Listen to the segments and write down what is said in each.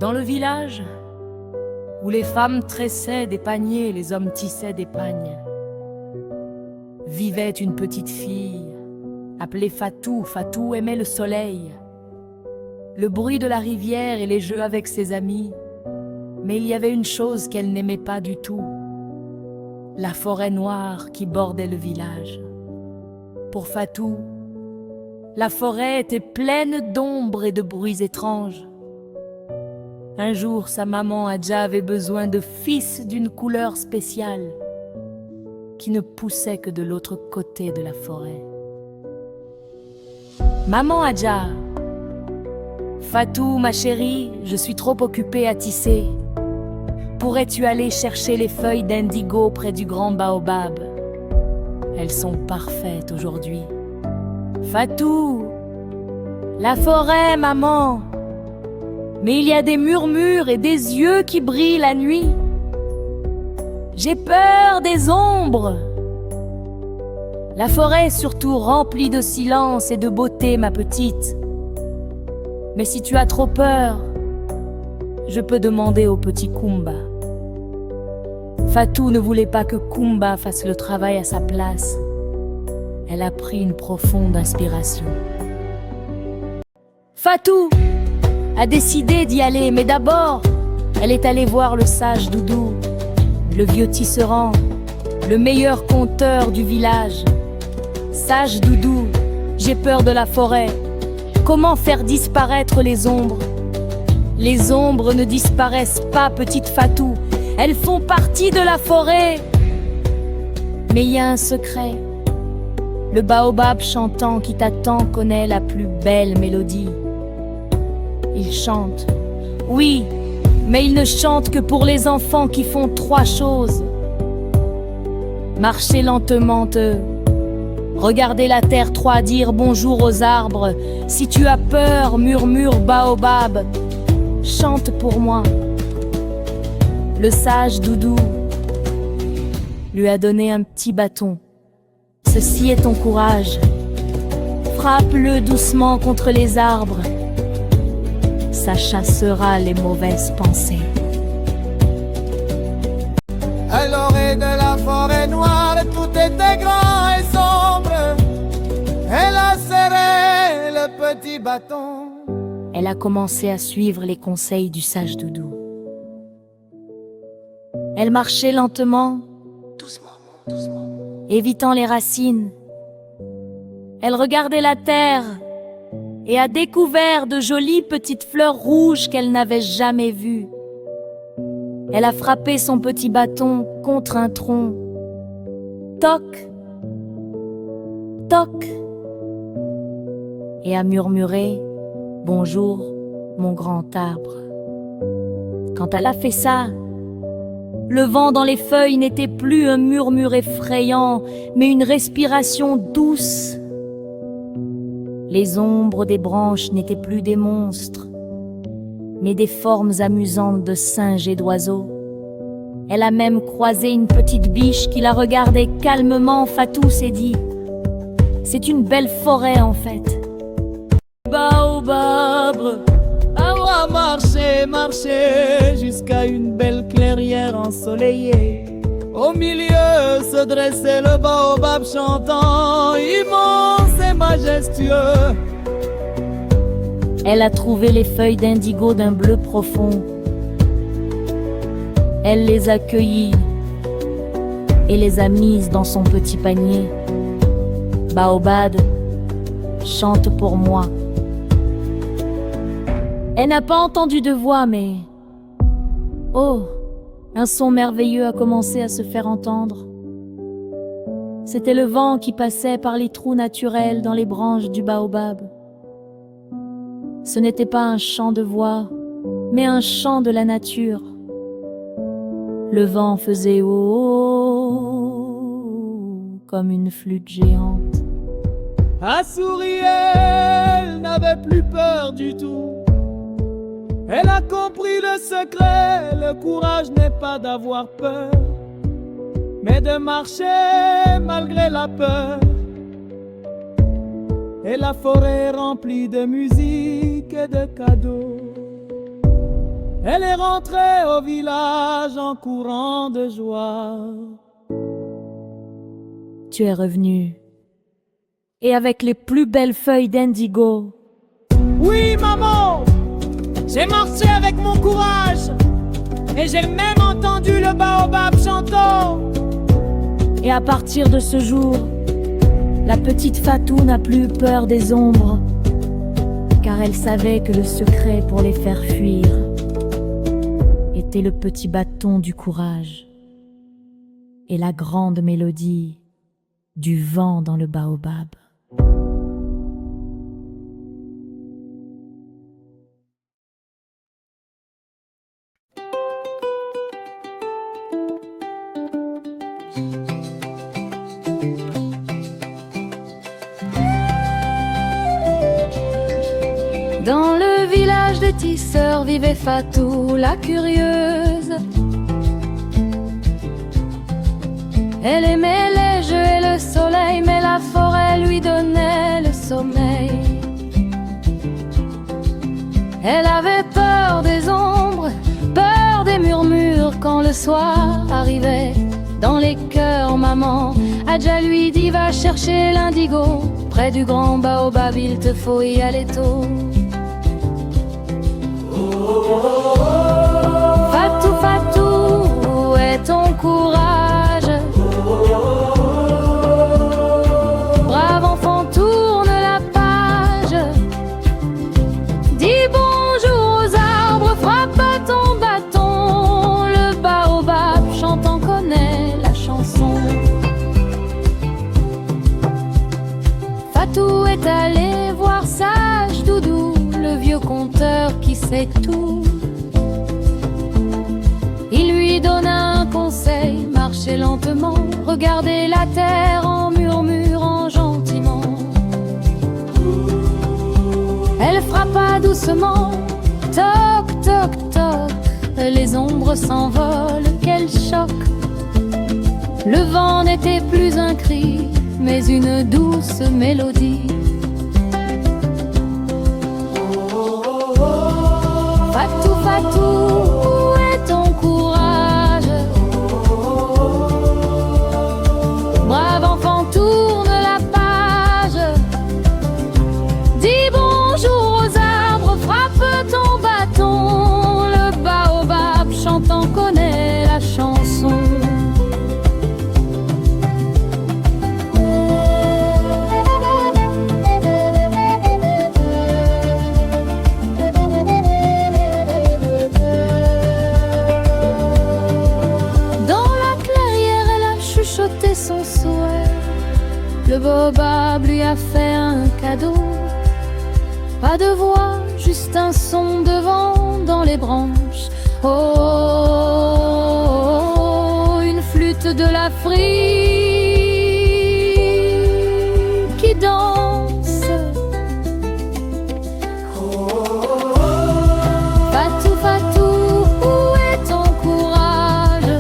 Dans le village, où les femmes tressaient des paniers et les hommes tissaient des pagnes, vivait une petite fille appelée Fatou. Fatou aimait le soleil, le bruit de la rivière et les jeux avec ses amis. Mais il y avait une chose qu'elle n'aimait pas du tout, la forêt noire qui bordait le village. Pour Fatou, la forêt était pleine d'ombres et de bruits étranges. Un jour, sa maman Adja avait besoin de fils d'une couleur spéciale qui ne poussait que de l'autre côté de la forêt. Maman Adja, Fatou, ma chérie, je suis trop occupée à tisser. Pourrais-tu aller chercher les feuilles d'indigo près du grand baobab? Elles sont parfaites aujourd'hui. Fatou, la forêt, maman. Mais il y a des murmures et des yeux qui brillent la nuit. J'ai peur des ombres. La forêt est surtout remplie de silence et de beauté, ma petite. Mais si tu as trop peur, je peux demander au petit Kumba. Fatou ne voulait pas que Kumba fasse le travail à sa place. Elle a pris une profonde inspiration. Fatou a décidé d'y aller, mais d'abord, elle est allée voir le sage Doudou, le vieux tisserand, le meilleur conteur du village. Sage Doudou, j'ai peur de la forêt. Comment faire disparaître les ombres? Les ombres ne disparaissent pas, petite Fatou. Elles font partie de la forêt. Mais il y a un secret. Le baobab chantant qui t'attend connaît la plus belle mélodie. Il chante. Oui, mais il ne chante que pour les enfants qui font 3 choses. Marcher lentement, regarder la terre, 3, dire bonjour aux arbres. Si tu as peur, murmure baobab, chante pour moi. Le sage Doudou lui a donné un petit bâton. Ceci est ton courage. Frappe-le doucement contre les arbres. Ça chassera les mauvaises pensées. À l'orée de la forêt noire, tout était grand et sombre. Elle a serré le petit bâton. Elle a commencé à suivre les conseils du sage Doudou. Elle marchait lentement, doucement, évitant les racines. Elle regardait la terre et a découvert de jolies petites fleurs rouges qu'elle n'avait jamais vues. Elle a frappé son petit bâton contre un tronc. Toc, toc, et a murmuré « Bonjour, mon grand arbre ». Quand elle a fait ça, le vent dans les feuilles n'était plus un murmure effrayant, mais une respiration douce. Les ombres des branches n'étaient plus des monstres, mais des formes amusantes de singes et d'oiseaux. Elle a même croisé une petite biche qui la regardait calmement. Fatou s'est dit « C'est une belle forêt en fait ». Baobab, On va marcher jusqu'à une belle clairière ensoleillée. Au milieu se dressait le baobab chantant, immense et majestueux. Elle a trouvé les feuilles d'indigo d'un bleu profond. Elle les a cueillies et les a mises dans son petit panier. Baobab, chante pour moi. Elle n'a pas entendu de voix, mais... Oh, un son merveilleux a commencé à se faire entendre. C'était le vent qui passait par les trous naturels dans les branches du baobab. Ce n'était pas un chant de voix, mais un chant de la nature. Le vent faisait oh comme une flûte géante. À sourire, elle n'avait plus peur du tout. Elle a compris le secret, le courage n'est pas d'avoir peur, mais de marcher malgré la peur. Et la forêt remplie de musique et de cadeaux. Elle est rentrée au village en courant de joie. Tu es revenu, et avec les plus belles feuilles d'indigo. Oui, maman, j'ai marché avec mon courage, et j'ai même entendu le baobab chantant. Et à partir de ce jour, la petite Fatou n'a plus peur des ombres, car elle savait que le secret pour les faire fuir était le petit bâton du courage et la grande mélodie du vent dans le baobab. Dans le village des tisseurs vivait Fatou la curieuse. Elle aimait les jeux et le soleil, mais la forêt lui donnait le sommeil. Elle avait peur des ombres, peur des murmures quand le soir arrivait. Dans les cœurs, maman Adja lui dit va chercher l'indigo. Près du grand baobab, il te faut y aller tôt. Fatou, Fatou, où est ton courage? Brave enfant, tourne la page. Dis bonjour aux arbres, frappe ton bâton. Le baobab chantant connaît la chanson. Fatou est allé voir sage Doudou, le vieux conteur qui sait tout. Il lui donna un conseil, marchez lentement, regardez la terre en murmurant gentiment. Elle frappa doucement, toc, toc, toc, les ombres s'envolent, quel choc. Le vent n'était plus un cri, mais une douce mélodie. Fatou, Fatou, où est ton courage? Brave enfant, tourne la page. Dis bonjour aux arbres, frappe ton bâton. Le baobab chantant connaît la chanson. Son souhait, le baobab lui a fait un cadeau. Pas de voix, juste un son de vent dans les branches. Oh, oh, oh, une flûte de l'Afrique qui danse. Oh, oh, oh, Fatou, Fatou, où est ton courage?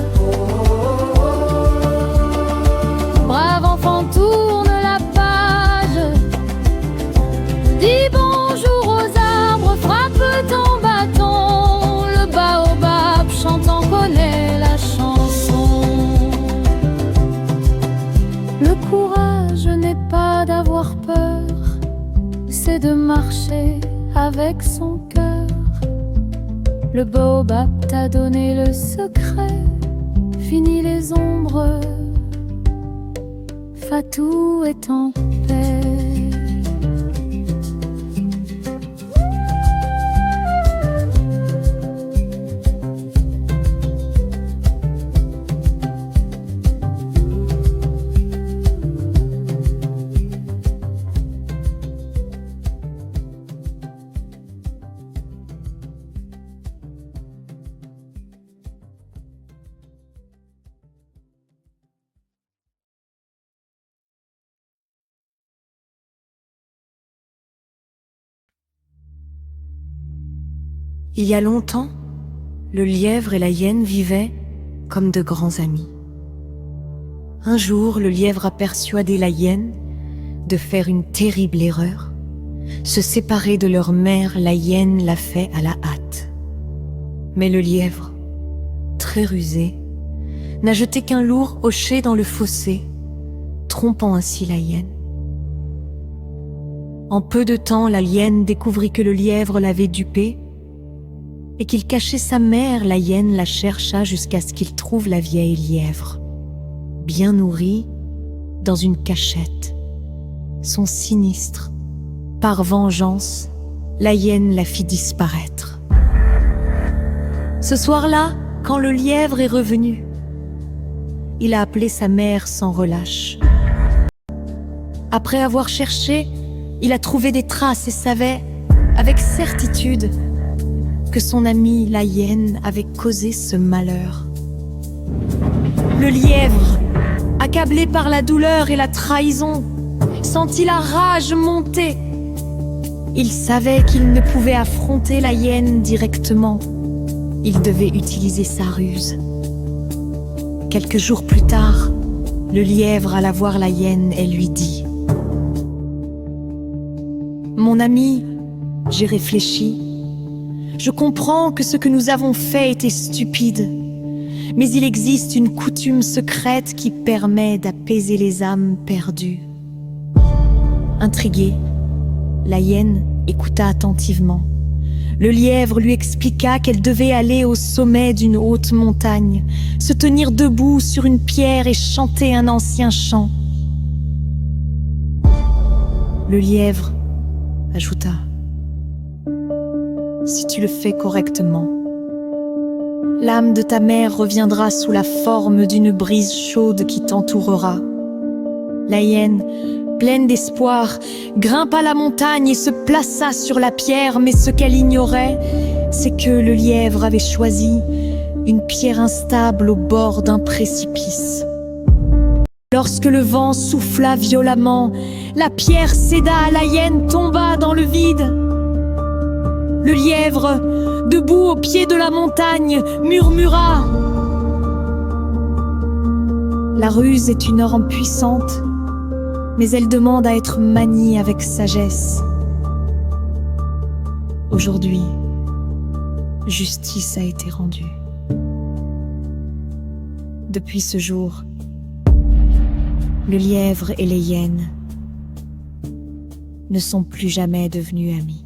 Brave enfant, tourne la page. Dis bonjour aux arbres, frappe ton bâton. Le baobab chantant connaît la chanson. Le courage n'est pas d'avoir peur, c'est de marcher avec son cœur. Le baobab t'a donné le secret, fini les ombres. Fatou est en paix. Il y a longtemps, le lièvre et la hyène vivaient comme de grands amis. Un jour, le lièvre a persuadé la hyène de faire une terrible erreur. Se séparer de leur mère, la hyène l'a fait à la hâte. Mais le lièvre, très rusé, n'a jeté qu'un lourd hochet dans le fossé, trompant ainsi la hyène. En peu de temps, la hyène découvrit que le lièvre l'avait dupé et qu'il cachait sa mère. La hyène la chercha jusqu'à ce qu'il trouve la vieille lièvre, bien nourrie, dans une cachette. Son sinistre, par vengeance, la hyène la fit disparaître. Ce soir-là, quand le lièvre est revenu, il a appelé sa mère sans relâche. Après avoir cherché, il a trouvé des traces et savait, avec certitude, que son amie la hyène avait causé ce malheur. Le lièvre, accablé par la douleur et la trahison, sentit la rage monter. Il savait qu'il ne pouvait affronter la hyène directement. Il devait utiliser sa ruse. Quelques jours plus tard, le lièvre alla voir la hyène et lui dit: « Mon ami, j'ai réfléchi. Je comprends que ce que nous avons fait était stupide, mais il existe une coutume secrète qui permet d'apaiser les âmes perdues. » Intriguée, la hyène écouta attentivement. Le lièvre lui expliqua qu'elle devait aller au sommet d'une haute montagne, se tenir debout sur une pierre et chanter un ancien chant. Le lièvre ajouta: « Si tu le fais correctement, l'âme de ta mère reviendra sous la forme d'une brise chaude qui t'entourera. » La hyène, pleine d'espoir, grimpa la montagne et se plaça sur la pierre, mais ce qu'elle ignorait, c'est que le lièvre avait choisi une pierre instable au bord d'un précipice. Lorsque le vent souffla violemment, la pierre céda, la hyène tomba dans le vide. Le lièvre, debout au pied de la montagne, murmura: « La ruse est une arme puissante, mais elle demande à être maniée avec sagesse. Aujourd'hui, justice a été rendue. » Depuis ce jour, le lièvre et les hyènes ne sont plus jamais devenus amis.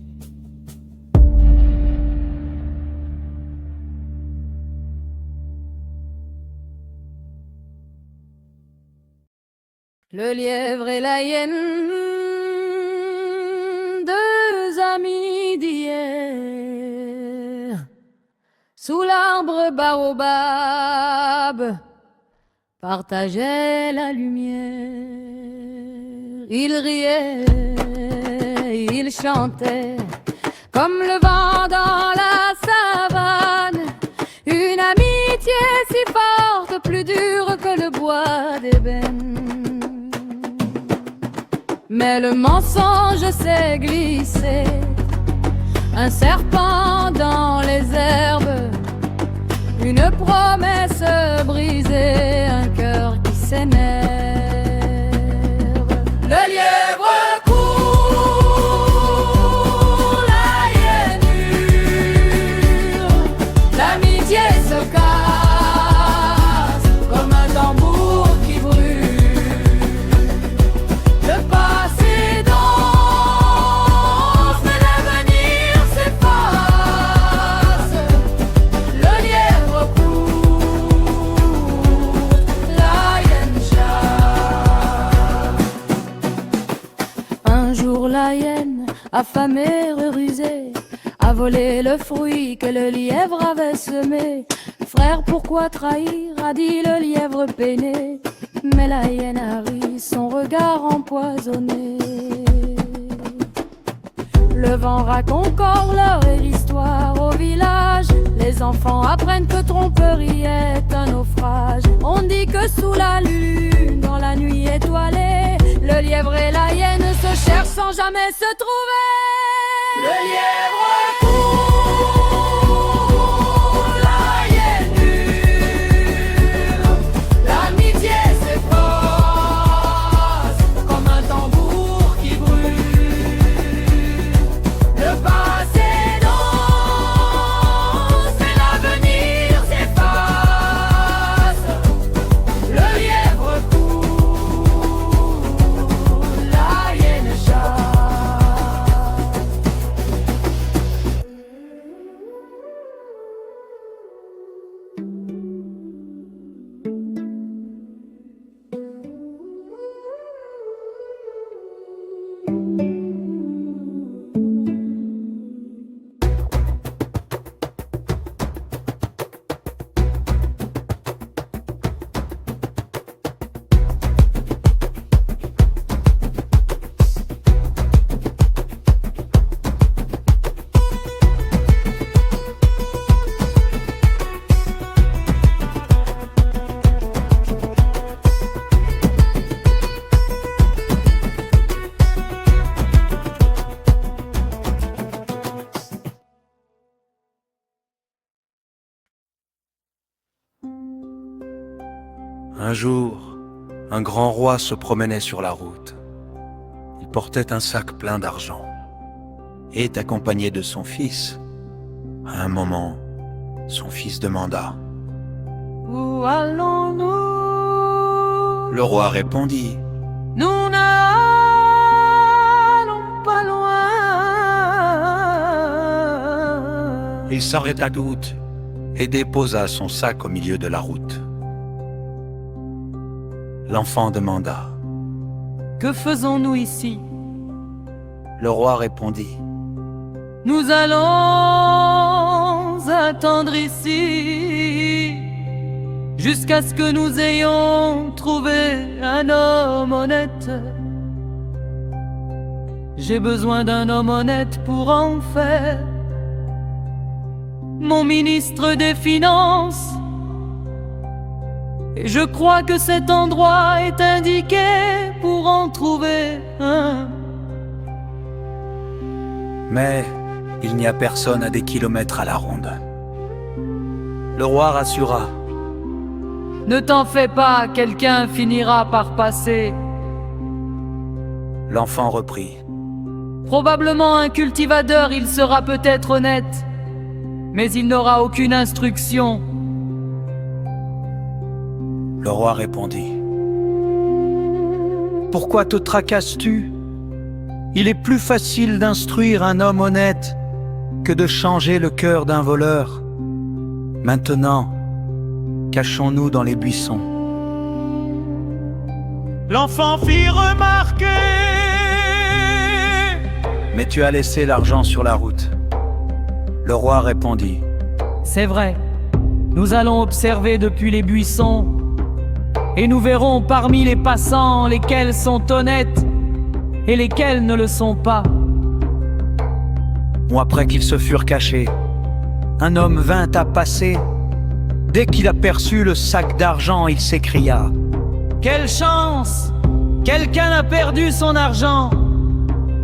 Le lièvre et la hyène, deux amis d'hier, sous l'arbre baobab, partageaient la lumière. Ils riaient, ils chantaient, comme le vent dans la savane. Une amitié si forte, plus dure que le bois d'ébène. Mais le mensonge s'est glissé, un serpent dans les herbes, une promesse brisée, un cœur qui s'énerve. Le lièvre court, la hyène hurle, l'amitié se casse comme un tambour qui brûle. Le passé danse, mais l'avenir s'efface. Le lièvre court, la hyène chasse. Un jour la hyène, affamée, rusée, a volé le fruit que le lièvre avait semé. Frère, pourquoi trahir, a dit le lièvre peiné. Mais la hyène a ri, son regard empoisonné. Le vent raconte encore leur l'histoire au village. Les enfants apprennent que tromperie est un naufrage. On dit que sous la lune, dans la nuit étoilée, le lièvre et la hyène se cherchent sans jamais se trouver. Le lièvre court, la hyène hurle, l'amitié s'efface comme un tambour qui brûle. Le passé danse, mais l'avenir Un jour, un grand roi se promenait sur la route. Il portait un sac plein d'argent et est accompagné de son fils. À un moment, son fils demanda. Où allons-nous? Le roi répondit. Nous n'allons pas loin. Il s'arrêta doute et déposa son sac au milieu de la route. L'enfant demanda. Que faisons-nous ici? Le roi répondit. Nous allons attendre ici jusqu'à ce que nous ayons trouvé un homme honnête. J'ai besoin d'un homme honnête pour en faire mon ministre des Finances. Et je crois que cet endroit est indiqué pour en trouver un. Mais il n'y a personne à des kilomètres à la ronde. Le roi rassura. Ne t'en fais pas, quelqu'un finira par passer. L'enfant reprit. Probablement un cultivateur, il sera peut-être honnête, mais il n'aura aucune instruction. Le roi répondit. Pourquoi te tracasses-tu? Il est plus facile d'instruire un homme honnête que de changer le cœur d'un voleur. Maintenant, cachons-nous dans les buissons. L'enfant fit remarquer. Mais tu as laissé l'argent sur la route. Le roi répondit. C'est vrai, nous allons observer depuis les buissons, et nous verrons parmi les passants lesquels sont honnêtes et lesquels ne le sont pas. Après qu'ils se furent cachés, un homme vint à passer. Dès qu'il aperçut le sac d'argent, il s'écria. Quelle chance! Quelqu'un a perdu son argent!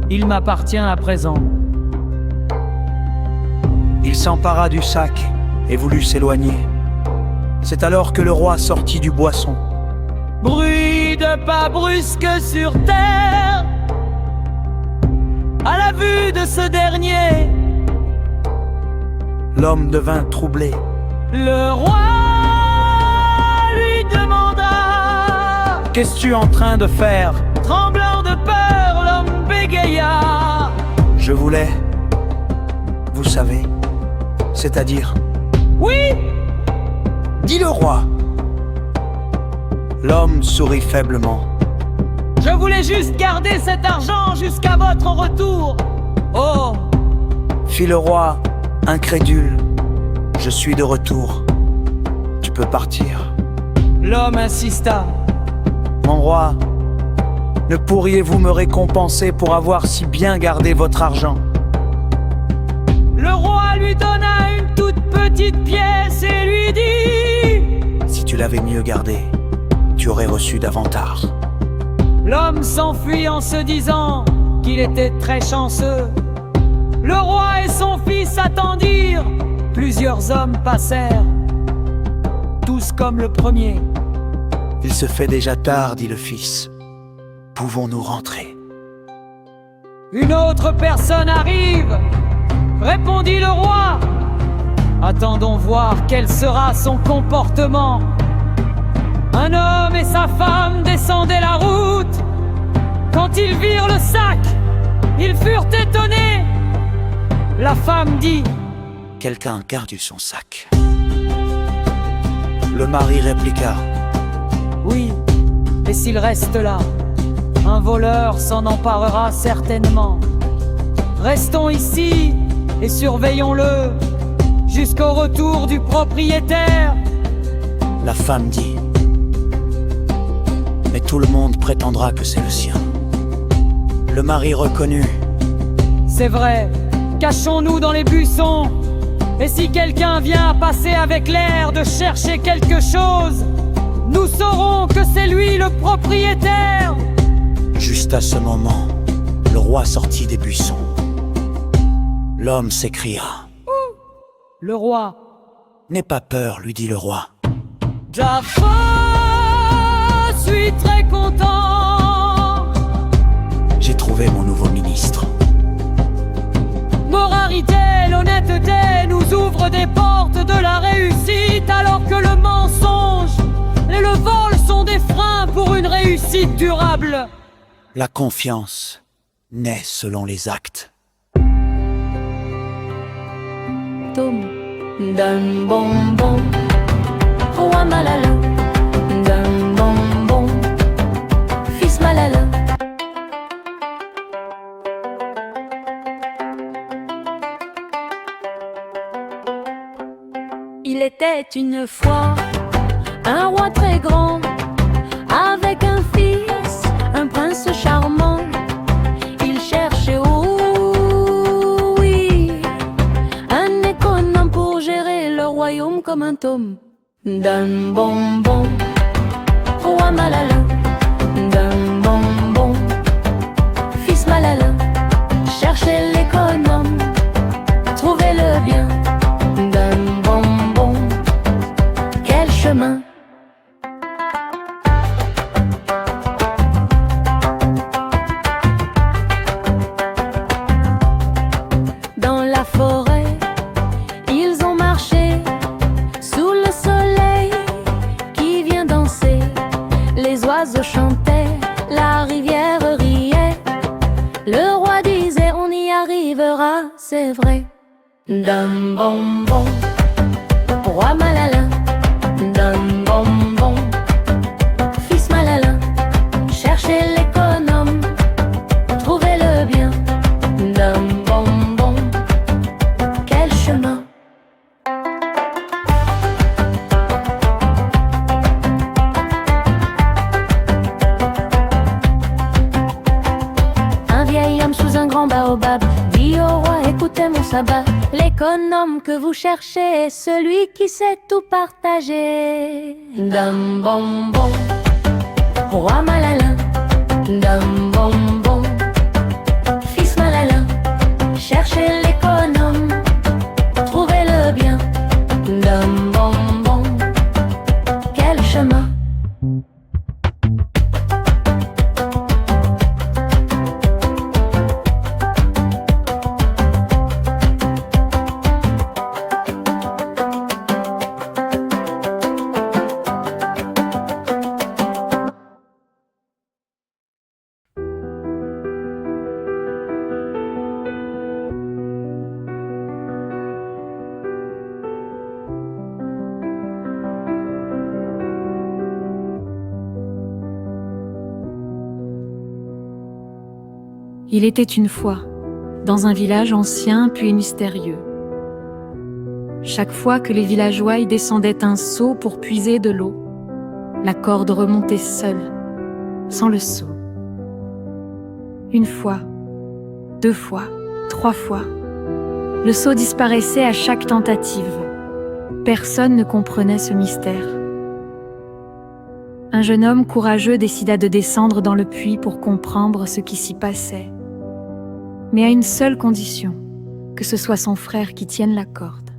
Il m'appartient à présent. Il s'empara du sac et voulut s'éloigner. C'est alors que le roi sortit du buisson. Bruit de pas brusque sur terre, à la vue de ce dernier, L'homme devint troublé. le roi lui demanda. Qu'es-tu en train de faire? Tremblant de peur, l'homme bégaya. Je voulais, vous savez, c'est-à-dire, Oui, dit le roi. L'homme sourit faiblement. je voulais juste garder cet argent jusqu'à votre retour. Oh, Fit le roi, incrédule. Je suis de retour. Tu peux partir. l'homme insista. Mon roi, ne pourriez-vous me récompenser pour avoir si bien gardé votre argent? Le roi lui donna une toute petite pièce et lui dit. Si tu l'avais mieux gardé, tu aurais reçu davantage. L'homme s'enfuit en se disant qu'il était très chanceux. Le roi et son fils attendirent. Plusieurs hommes passèrent, tous comme le premier. Il se fait déjà tard, dit le fils. Pouvons-nous rentrer? Une autre personne arrive, répondit le roi. Attendons voir quel sera son comportement. Un homme et sa femme descendaient la route. Quand ils virent le sac, ils furent étonnés. La femme dit. Quelqu'un a perdu son sac. Le mari répliqua. Oui, et s'il reste là, un voleur s'en emparera certainement. Restons ici et surveillons-le jusqu'au retour du propriétaire. La femme dit. Mais tout le monde prétendra que c'est le sien. Le mari reconnut. C'est vrai, cachons-nous dans les buissons. Et si quelqu'un vient à passer avec l'air de chercher quelque chose, nous saurons que c'est lui le propriétaire. Juste à ce moment, le roi sortit des buissons. L'homme s'écria. Le roi. N'aie pas peur, lui dit le roi. Jafar suis très content. J'ai trouvé mon nouveau ministre. Moralité, l'honnêteté nous ouvre des portes de la réussite, alors que le mensonge et le vol sont des freins pour une réussite durable. La confiance naît selon les actes. Tom d'un bonbon, roi Malala, d'un bonbon, fils Malala. Il était une fois un roi très grand, avec un fils, un prince charmant. Il cherchait, oh oui, un économe pour gérer le royaume comme un tome. D'un bonbon, roi Malala, d'un bonbon, fils Malala. Cherchez l'économe, trouvez le bien. D'un bonbon, quel chemin. Dans la forêt, ils ont marché sous le soleil qui vient danser. Les oiseaux chantaient, la rivière riait. Le roi disait, on y arrivera, c'est vrai. D'un bonbon, roi Malala, d'un bonbon, fils Malala. Cherchez l'économe, trouvez le bien. D'un bonbon, quel chemin. Un vieil homme sous un grand baobab dit au roi, écoutez mon sabbat. L'économe que vous cherchez est celui qui sait tout partager. D'un bonbon, roi Malala, d'un bonbon, fils Malala. Cherchez l'économe, trouvez le bien. D'un bonbon, quel chemin. Il était une fois, dans un village ancien puis mystérieux. Chaque fois que les villageois y descendaient un seau pour puiser de l'eau, la corde remontait seule, sans le seau. Une fois, 2 fois, 3 fois, le seau disparaissait à chaque tentative. Personne ne comprenait ce mystère. Un jeune homme courageux décida de descendre dans le puits pour comprendre ce qui s'y passait. Mais à une seule condition, que ce soit son frère qui tienne la corde.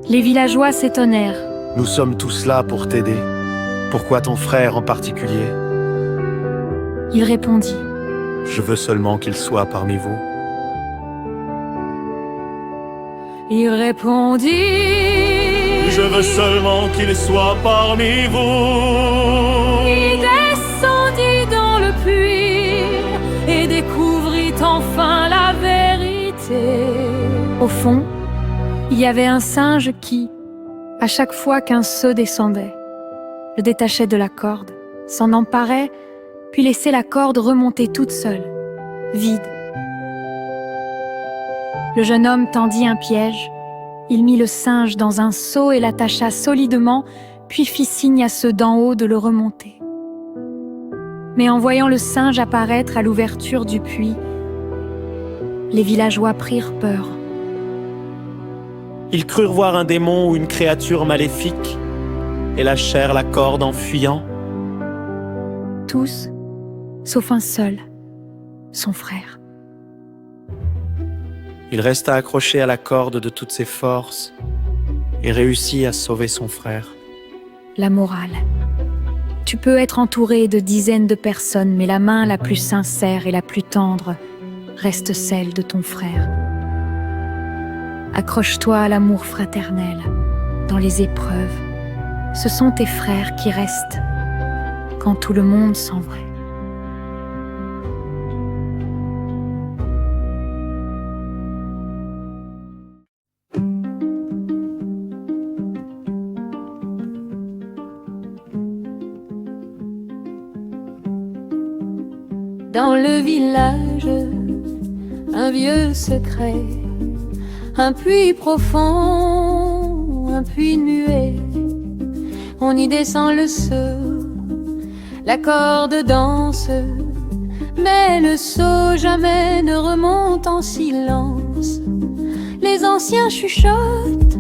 Les villageois s'étonnèrent. Nous sommes tous là pour t'aider. Pourquoi ton frère en particulier? Il répondit. Je veux seulement qu'il soit parmi vous. Il répondit. Je veux seulement qu'il soit parmi vous. Il descendit dans le puits et découvrit enfin la vérité. Au fond, il y avait un singe qui, à chaque fois qu'un seau descendait, le détachait de la corde, s'en emparait, puis laissait la corde remonter toute seule, vide. Le jeune homme tendit un piège. Il mit le singe dans un seau et l'attacha solidement, puis fit signe à ceux d'en haut de le remonter. Mais en voyant le singe apparaître à l'ouverture du puits, les villageois prirent peur. Ils crurent voir un démon ou une créature maléfique et lâchèrent la corde en fuyant. Tous, sauf un seul, son frère. Il resta accroché à la corde de toutes ses forces et réussit à sauver son frère. La morale. Tu peux être entouré de dizaines de personnes, mais la main la plus sincère et la plus tendre reste celle de ton frère. Accroche-toi à l'amour fraternel dans les épreuves. Ce sont tes frères qui restent quand tout le monde s'en va. Dans le village, un vieux secret, un puits profond, un puits muet. On y descend le seau, la corde danse, mais le seau jamais ne remonte en silence. Les anciens chuchotent,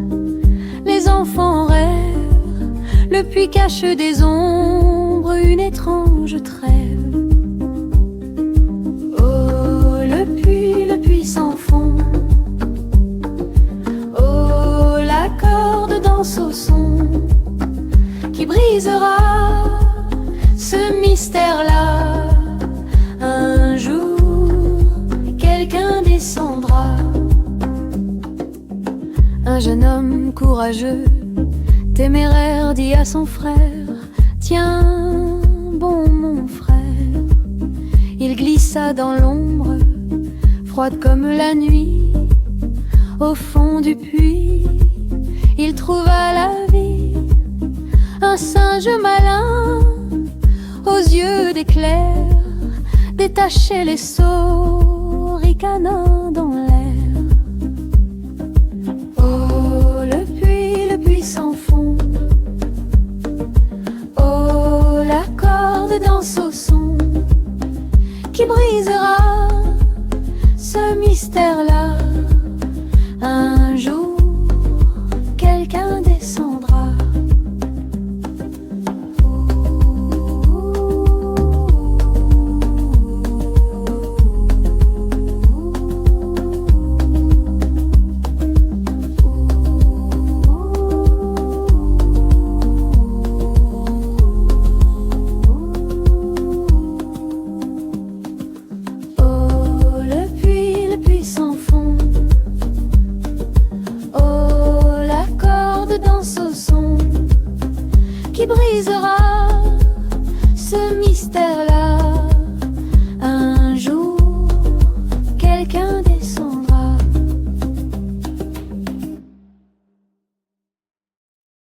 les enfants rêvent, le puits cache des ombres, une étrange trêve. Le puits sans fond. Oh, la corde danse au son qui brisera ce mystère-là. Un jour, quelqu'un descendra. Un jeune homme courageux, téméraire, dit à son frère: tiens, bon mon frère. Il glissa dans l'ombre, froide comme la nuit, au fond du puits, il trouva la vie. Un singe malin, aux yeux d'éclair, détachait les seaux, ricanant dans l'air. Oh, le puits sans fond. Oh, la corde danse au son qui brisera ce mystère-là. Un jour, quelqu'un descendra. Qui brisera